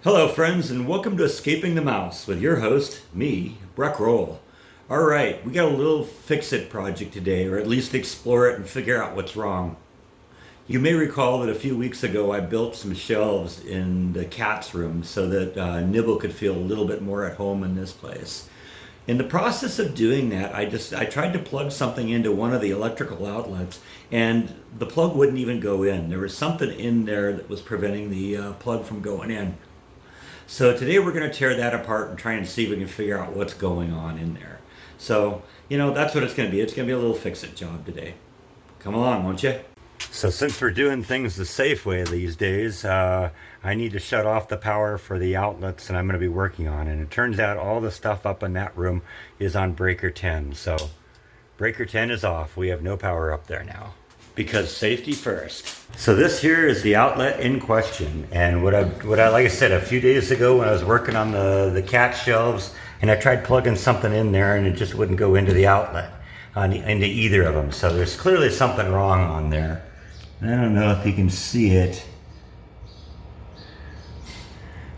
Hello, friends, and welcome to Escaping the Mouse with your host, me, Breck Roll. All right, we got a little fix-it project today, or at least explore it and figure out what's wrong. You may recall that a few weeks ago I built some shelves in the cat's room so that Nibble could feel a little bit more at home in this place. In the process of doing that, I tried to plug something into one of the electrical outlets, and the plug wouldn't even go in. There was something in there that was preventing the plug from going in. So today we're going to tear that apart and try and see if we can figure out what's going on in there. So, that's what it's going to be. It's going to be a little fix-it job today. Come along, won't you? So since we're doing things the safe way these days, I need to shut off the power for the outlets that I'm going to be working on. And it turns out all the stuff up in that room is on breaker 10. So breaker 10 is off. We have no power up there now, because safety first. So this here is the outlet in question, and what I like I said, a few days ago when I was working on the cat shelves, and I tried plugging something in there and it just wouldn't go into the outlet, into either of them. So there's clearly something wrong on there. I don't know if you can see it,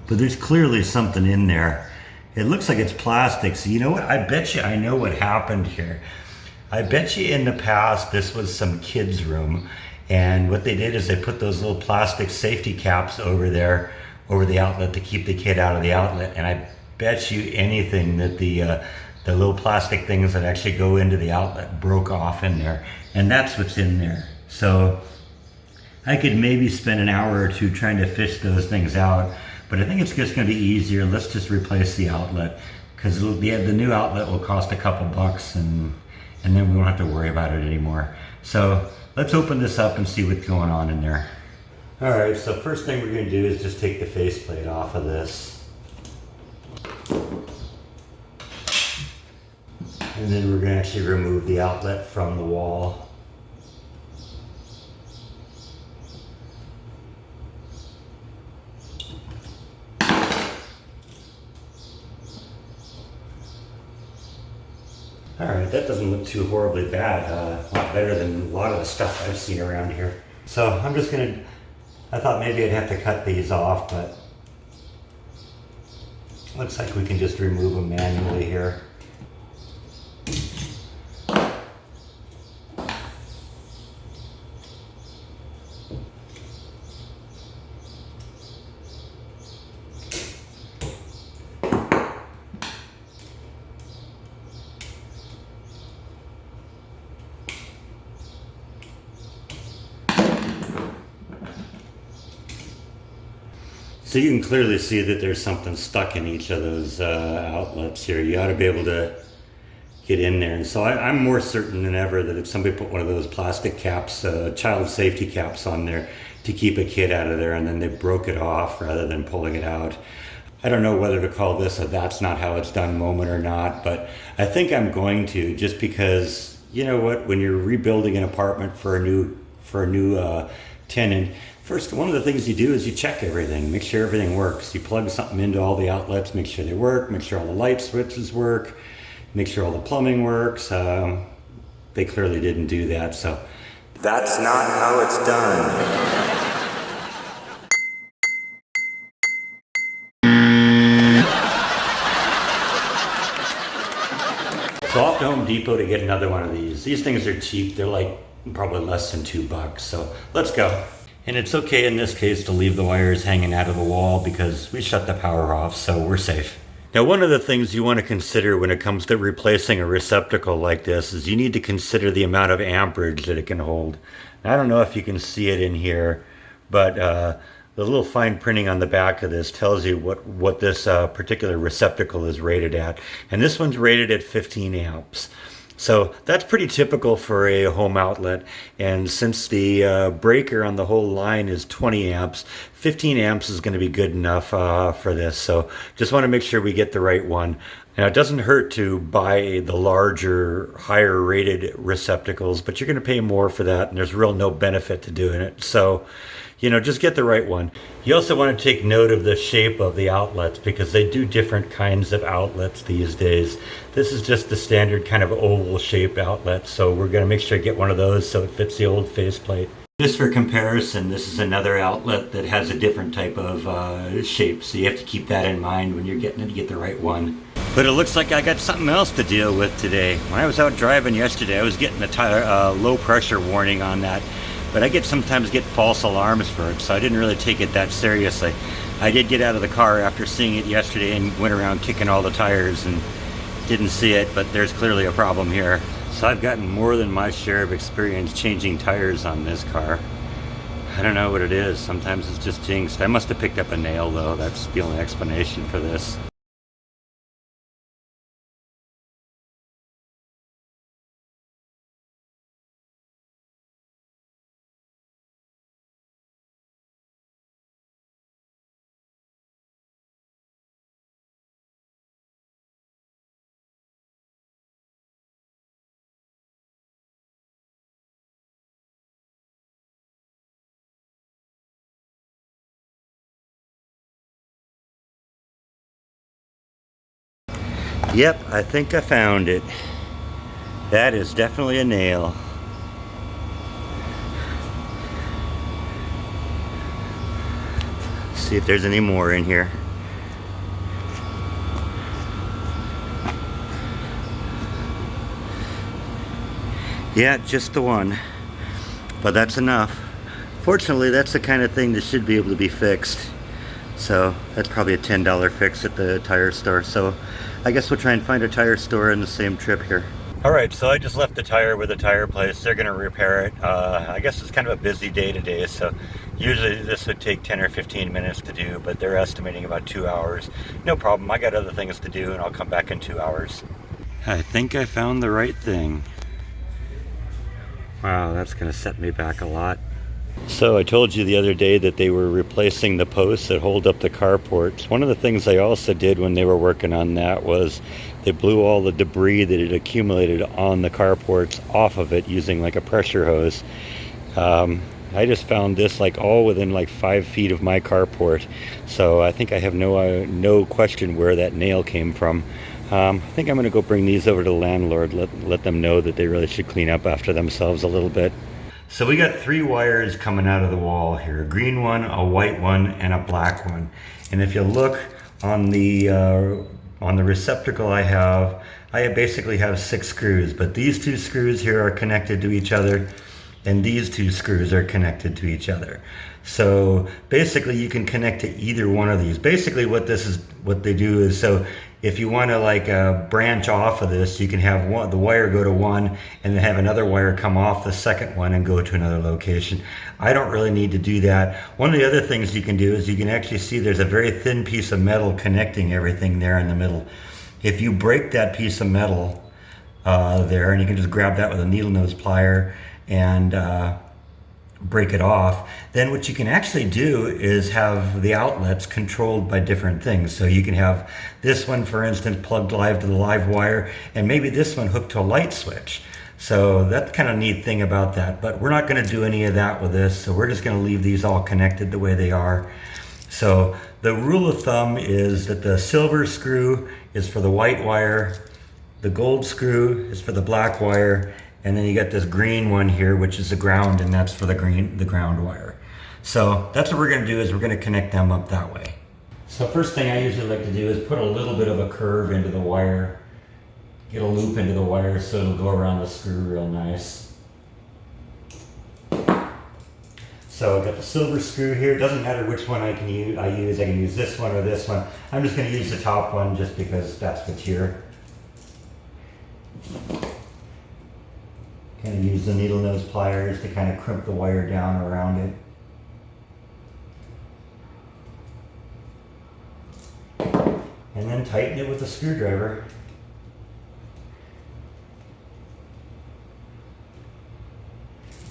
but there's clearly something in there. It looks like it's plastic. So you know what? I bet you I know what happened here. I bet you in the past this was some kid's room, and what they did is they put those little plastic safety caps over there, over the outlet, to keep the kid out of the outlet. And I bet you anything that the little plastic things that actually go into the outlet broke off in there, and that's what's in there. So I could maybe spend an hour or two trying to fish those things out, but I think it's just going to be easier. Let's just replace the outlet, because the new outlet will cost a couple bucks, and then we won't have to worry about it anymore. So let's open this up and see what's going on in there. All right, so first thing we're going to do is just take the faceplate off of this. And then we're going to actually remove the outlet from the wall. All right, that doesn't look too horribly bad. A lot better than a lot of the stuff I've seen around here. So I'm just I thought maybe I'd have to cut these off, but looks like we can just remove them manually here. So you can clearly see that there's something stuck in each of those outlets here. You ought to be able to get in there. And so I'm more certain than ever that if somebody put one of those plastic caps, child safety caps on there to keep a kid out of there, and then they broke it off rather than pulling it out. I don't know whether to call this a "that's not how it's done" moment or not, but I think I'm going to, just because, you know what, when you're rebuilding an apartment for a new tenant, first, one of the things you do is you check everything, make sure everything works. You plug something into all the outlets, make sure they work, make sure all the light switches work, make sure all the plumbing works. They clearly didn't do that, so that's not how it's done. So off to Home Depot to get another one of these. These things are cheap. They're like probably less than $2. So let's go. And it's okay in this case to leave the wires hanging out of the wall because we shut the power off, so we're safe. Now, one of the things you want to consider when it comes to replacing a receptacle like this is you need to consider the amount of amperage that it can hold. I don't know if you can see it in here, but the little fine printing on the back of this tells you what this particular receptacle is rated at. And this one's rated at 15 amps. So that's pretty typical for a home outlet, and since the breaker on the whole line is 20 amps, 15 amps is going to be good enough for this. So just want to make sure we get the right one. Now, it doesn't hurt to buy the larger, higher rated receptacles, but you're going to pay more for that, and there's real no benefit to doing it. So, just get the right one. You also want to take note of the shape of the outlets, because they do different kinds of outlets these days. This is just the standard kind of oval shape outlet, so we're going to make sure to get one of those so it fits the old faceplate. Just for comparison, this is another outlet that has a different type of shape, so you have to keep that in mind when you're getting it to get the right one. But it looks like I got something else to deal with today. When I was out driving yesterday, I was getting a low pressure warning on that, but I sometimes get false alarms for it, so I didn't really take it that seriously. I did get out of the car after seeing it yesterday and went around kicking all the tires and didn't see it, but there's clearly a problem here. So I've gotten more than my share of experience changing tires on this car. I don't know what it is. Sometimes it's just jinxed. I must have picked up a nail though. That's the only explanation for this. Yep, I think I found it. That is definitely a nail. See if there's any more in here. Yeah, just the one. But that's enough. Fortunately, that's the kind of thing that should be able to be fixed. So that's probably a $10 fix at the tire store. So I guess we'll try and find a tire store in the same trip here. All right, so I just left the tire with a tire place. They're gonna repair it. I guess it's kind of a busy day today, so usually this would take 10 or 15 minutes to do, but they're estimating about 2 hours. No problem, I got other things to do and I'll come back in 2 hours. I think I found the right thing. Wow, that's gonna set me back a lot. So I told you the other day that they were replacing the posts that hold up the carports. One of the things they also did when they were working on that was they blew all the debris that had accumulated on the carports off of it using like a pressure hose. I just found this like all within like 5 feet of my carport. So I think I have no question where that nail came from. I think I'm gonna go bring these over to the landlord, let them know that they really should clean up after themselves a little bit. So we got 3 wires coming out of the wall here, a green one, a white one, and a black one. And if you look on the receptacle I basically have 6 screws, but these 2 screws here are connected to each other, and these 2 screws are connected to each other. So basically you can connect to either one of these. Basically what they do is, so if you want to like branch off of this, you can have the wire go to one and then have another wire come off the second one and go to another location. I don't really need to do that. One of the other things you can do is you can actually see there's a very thin piece of metal connecting everything there in the middle. If you break that piece of metal there, and you can just grab that with a needle nose plier and break it off, then what you can actually do is have the outlets controlled by different things. So you can have this one, for instance, plugged live to the live wire, and maybe this one hooked to a light switch. So that's kind of a neat thing about that, but we're not going to do any of that with this, so we're just going to leave these all connected the way they are. So the rule of thumb is that the silver screw is for the white wire, the gold screw is for the black wire, and then you got this green one here, which is the ground, and that's for the ground wire. So that's what we're gonna do, is we're gonna connect them up that way. So first thing I usually like to do is put a little bit of a curve into the wire, get a loop into the wire so it'll go around the screw real nice. So I've got the silver screw here. It doesn't matter which one I use. I can use this one or this one. I'm just gonna use the top one just because that's what's here. Kind of use the needle nose pliers to kind of crimp the wire down around it. And then tighten it with a screwdriver.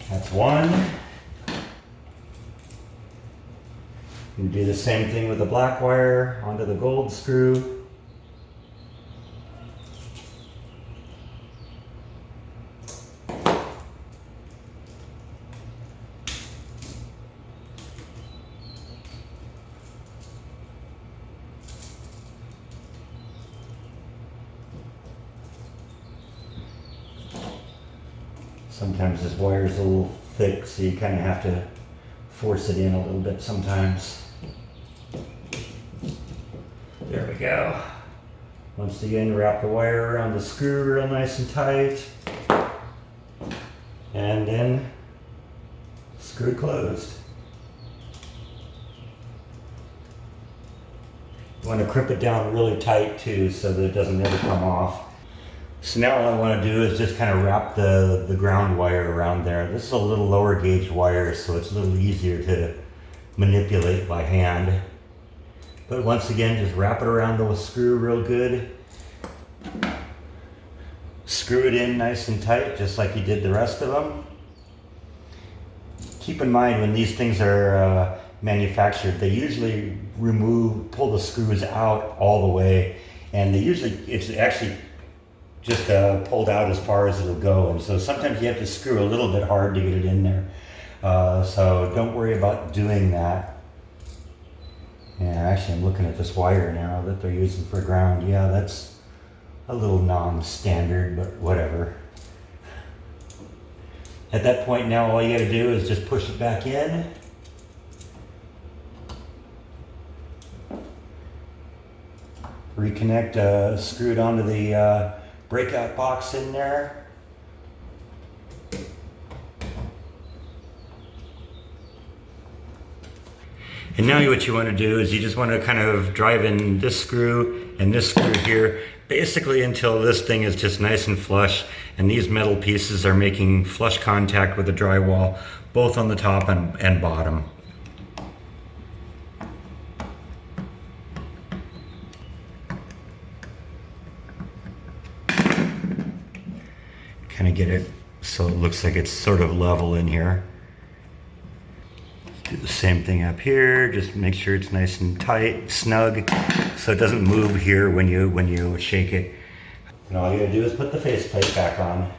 That's one. You do the same thing with the black wire onto the gold screw. Sometimes this wire is a little thick, so you kind of have to force it in a little bit sometimes. There we go. Once again, wrap the wire around the screw real nice and tight, and then screw it closed. You want to crimp it down really tight too, so that it doesn't ever come off. So now all I want to do is just kind of wrap the ground wire around there. This is a little lower gauge wire, so it's a little easier to manipulate by hand. But once again, just wrap it around the screw real good. Screw it in nice and tight, just like you did the rest of them. Keep in mind, when these things are manufactured, they usually pull the screws out all the way, and it's actually just pulled out as far as it'll go. And so sometimes you have to screw a little bit hard to get it in there. So don't worry about doing that. Yeah, actually I'm looking at this wire now that they're using for ground. Yeah, that's a little non-standard, but whatever. At that point now, all you gotta do is just push it back in. Reconnect, screw it onto the breakout box in there. And now what you want to do is you just want to kind of drive in this screw and this screw here, basically until this thing is just nice and flush and these metal pieces are making flush contact with the drywall, both on the top and bottom. Kind of get it so it looks like it's sort of level in here. Do the same thing up here, just make sure it's nice and tight, snug, so it doesn't move here when you shake it. And all you gotta do is put the faceplate back on.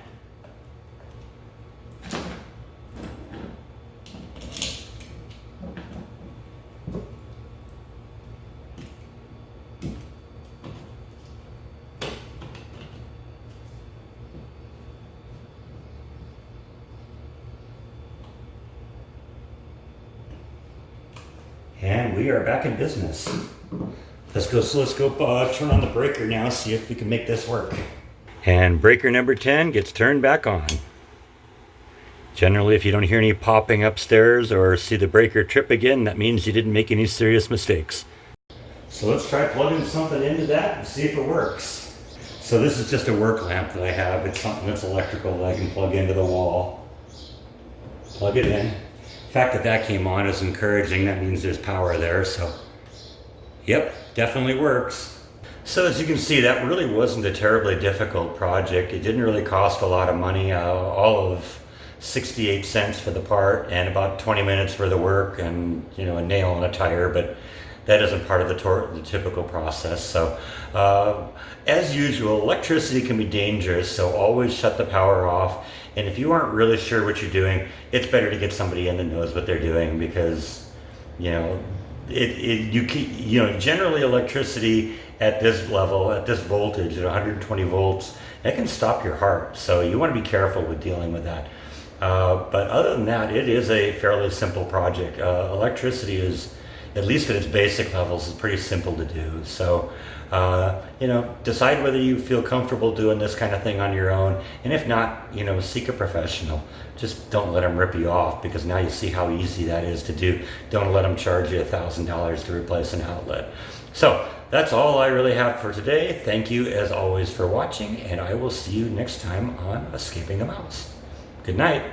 And we are back in business. Let's go turn on the breaker now, see if we can make this work. And breaker number 10 gets turned back on. Generally, if you don't hear any popping upstairs or see the breaker trip again, that means you didn't make any serious mistakes. So let's try plugging something into that and see if it works. So this is just a work lamp that I have. It's something that's electrical that I can plug into the wall. Plug it in. The fact that that came on is encouraging. That means there's power there, so yep, definitely works. So as you can see, that really wasn't a terribly difficult project. It didn't really cost a lot of money, all of 68 cents for the part and about 20 minutes for the work and a nail and a tire, but that isn't part of the typical process. So as usual, electricity can be dangerous, so always shut the power off. And if you aren't really sure what you're doing, it's better to get somebody in that knows what they're doing, because generally electricity at this level, at this voltage, at 120 volts, that can stop your heart. So you want to be careful with dealing with that. But other than that, it is a fairly simple project. Electricity is, at least at its basic levels, is pretty simple to do. So, decide whether you feel comfortable doing this kind of thing on your own. And if not, seek a professional. Just don't let them rip you off, because now you see how easy that is to do. Don't let them charge you $1,000 to replace an outlet. So that's all I really have for today. Thank you as always for watching, and I will see you next time on Escaping the Mouse. Good night.